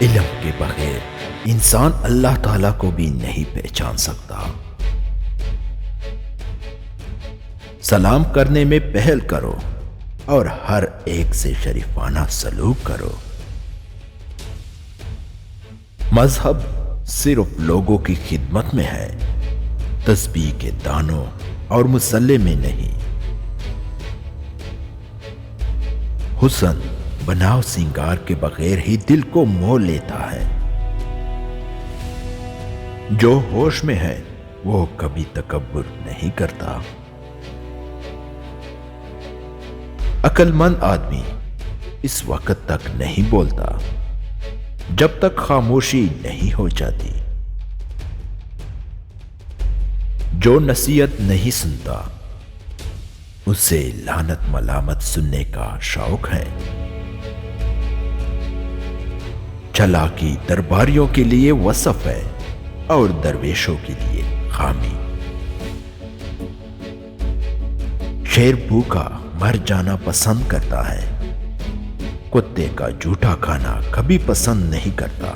علم کے بغیر انسان اللہ تعالیٰ کو بھی نہیں پہچان سکتا۔ سلام کرنے میں پہل کرو اور ہر ایک سے شریفانہ سلوک کرو۔ مذہب صرف لوگوں کی خدمت میں ہے، تسبیح کے دانوں اور مصلی میں نہیں۔ حسن بناؤ سنگار کے بغیر ہی دل کو مول لیتا ہے۔ جو ہوش میں ہے وہ کبھی تکبر نہیں کرتا۔ عقل مند آدمی اس وقت تک نہیں بولتا جب تک خاموشی نہیں ہو جاتی۔ جو نصیحت نہیں سنتا اسے لعنت ملامت سننے کا شوق ہے۔ چالاکی درباریوں کے لیے وصف ہے اور درویشوں کے لیے خامی۔ شیر بھوکا مر جانا پسند کرتا ہے، کتے کا جھوٹا کھانا کبھی پسند نہیں کرتا۔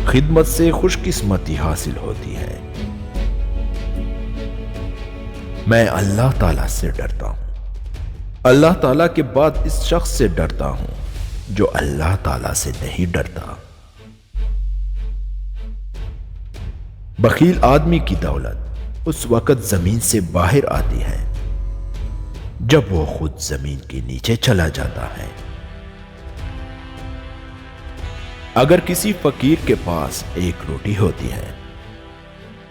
خدمت سے خوش قسمتی حاصل ہوتی ہے۔ میں اللہ تعالیٰ سے ڈرتا ہوں، اللہ تعالیٰ کے بعد اس شخص سے ڈرتا ہوں جو اللہ تعالیٰ سے نہیں ڈرتا۔ بخیل آدمی کی دولت اس وقت زمین سے باہر آتی ہے جب وہ خود زمین کے نیچے چلا جاتا ہے۔ اگر کسی فقیر کے پاس ایک روٹی ہوتی ہے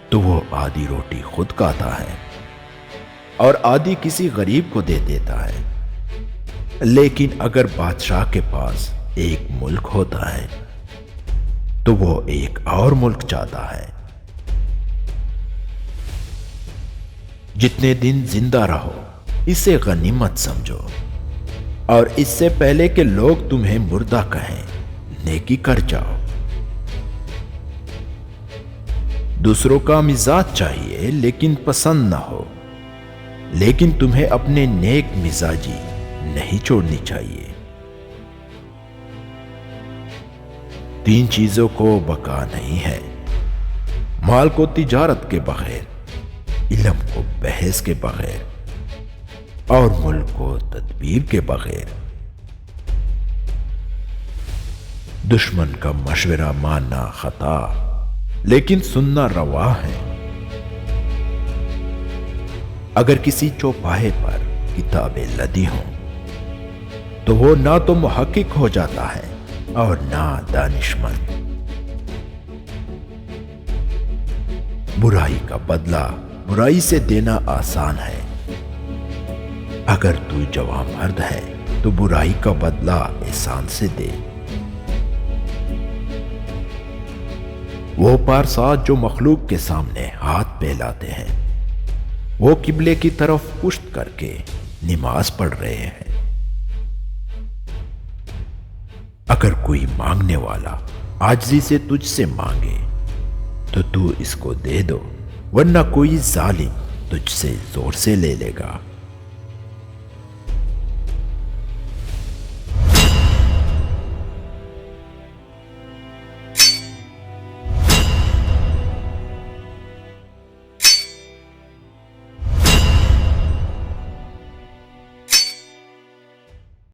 تو وہ آدھی روٹی خود کھاتا ہے اور آدھی کسی غریب کو دے دیتا ہے۔ لیکن اگر بادشاہ کے پاس ایک ملک ہوتا ہے تو وہ ایک اور ملک چاہتا ہے۔ جتنے دن زندہ رہو اسے غنیمت سمجھو، اور اس سے پہلے کہ لوگ تمہیں مردہ کہیں نیکی کر جاؤ۔ دوسروں کا مزاج چاہیے لیکن پسند نہ ہو، لیکن تمہیں اپنے نیک مزاجی نہیں چھوڑنی چاہیے۔ تین چیزوں کو بقا نہیں ہے: مال کو تجارت کے بغیر، علم کو بحث کے بغیر، اور ملک کو تدبیر کے بغیر۔ دشمن کا مشورہ ماننا خطا لیکن سننا روا ہے۔ اگر کسی چوپاہے پر کتابیں لدی ہوں تو وہ نہ تو محقق ہو جاتا ہے اور نہ دانشمند۔ برائی کا بدلہ برائی سے دینا آسان ہے۔ اگر تو جوان مرد ہے تو برائی کا بدلہ احسان سے دے۔ وہ پارسا جو مخلوق کے سامنے ہاتھ پھیلاتے ہیں وہ قبلے کی طرف پشت کر کے نماز پڑھ رہے ہیں۔ اگر کوئی مانگنے والا عاجزی سے تجھ سے مانگے تو اس کو دے دو، ورنہ کوئی ظالم تجھ سے زور سے لے لے گا۔